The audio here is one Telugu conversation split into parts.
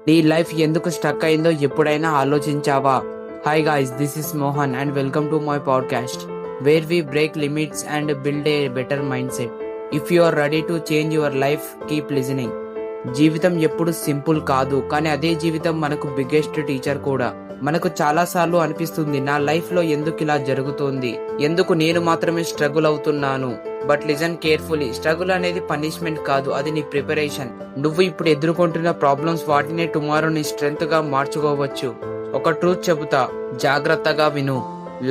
నీ లైఫ్ ఎందుకు స్టక్ అయిందో ఎప్పుడైనా ఆలోచించావా? Hi guys, this is Mohan and welcome to my podcast where we break limits and build a better mindset. If you are ready to change your life, keep listening. జీవితం ఎప్పుడు సింపుల్ కాదు, కానీ అదే జీవితం మనకు బిగ్గెస్ట్ టీచర్ కూడా. మనకు చాలా సార్లు అనిపిస్తుంది, నా లైఫ్ లో ఎందుకు ఇలా జరుగుతోంది, ఎందుకు నేను మాత్రమే స్ట్రగుల్ అవుతున్నాను. బట్ లిజన్ కేర్ఫుల్లీ, స్ట్రగుల్ అనేది పనిష్మెంట్ కాదు, అది నీ ప్రిపరేషన్. నువ్వు ఇప్పుడు ఎదుర్కొంటున్న ప్రాబ్లమ్స్ వాటినే టుమారో నీ స్ట్రెంగ్త్ గా మార్చుకోవచ్చు. ఒక ట్రూత్ చెబుతా, జాగ్రత్తగా విను.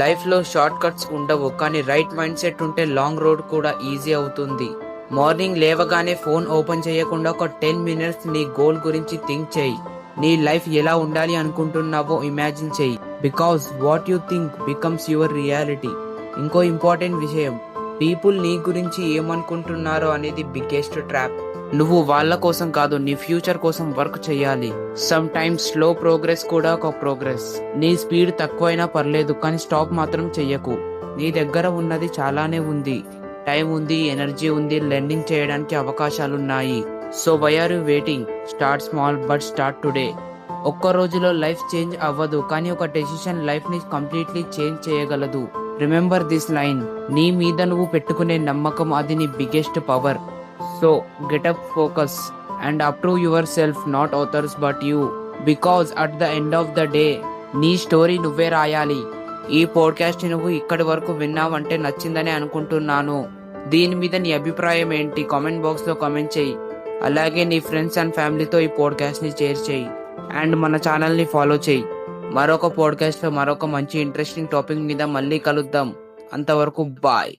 లైఫ్ లో షార్ట్ కట్స్ ఉండవు, కానీ రైట్ మైండ్ సెట్ ఉంటే లాంగ్ రోడ్ కూడా ఈజీ అవుతుంది. మార్నింగ్ లేవగానే ఫోన్ ఓపెన్ చేయకుండా ఒక 10 minutes నీ గోల్ గురించి థింక్ చేయి. నీ లైఫ్ ఎలా ఉండాలి అనుకుంటున్నావో ఇమాజిన్ చేయి. Because what you think becomes your reality. ఇంకో ఇంపార్టెంట్ విషయం, పీపుల్ నీ గురించి ఏమనుకుంటున్నారో అనేది బిగ్గెస్ట్ ట్రాప్. నువ్వు వాళ్ళ కోసం కాదు, నీ ఫ్యూచర్ కోసం వర్క్ చేయాలి. సమ్ టైమ్స్ స్లో ప్రోగ్రెస్ కూడా ఒక ప్రోగ్రెస్. నీ స్పీడ్ తక్కువైనా పర్లేదు, కానీ స్టాప్ మాత్రం చెయ్యకు. నీ దగ్గర ఉన్నది చాలానే ఉంది. టైం ఉంది, ఎనర్జీ ఉంది, లెర్నింగ్ చేయడానికి అవకాశాలున్నాయి. So why are you waiting? Start small but start today. ఒక్క రోజులో లైఫ్ చేంజ్ అవ్వదు, కానీ ఒక డెసిషన్ లైఫ్ ని కంప్లీట్లీ చేంజ్ చేయగలదు. రిమెంబర్ దిస్ లైన్, నీ మీద నువ్వు పెట్టుకునే నమ్మకం, అది నీ biggest power. So get up, focus and approve yourself, not others but you. Because at the end of the day నీ స్టోరీ నువ్వే రాయాలి. ఈ పోడ్కాస్ట్ నువ్వు ఇక్కడి వరకు విన్నావంటే నచ్చిందని అనుకుంటున్నాను. దీని మీద నీ అభిప్రాయం ఏంటి? కామెంట్ బాక్స్ లో కామెంట్ చేయి. అలాగే నీ ఫ్రెండ్స్ అండ్ ఫ్యామిలీతో ఈ పోడ్కాస్ట్ ని షేర్ చేయి. అండ్ మన ఛానల్ ని ఫాలో చేయి. మరొక పోడ్కాస్ట్ లో మరొక మంచి ఇంట్రెస్టింగ్ టాపిక్ మీద మళ్ళీ కలుద్దాం. అంతవరకు బాయ్.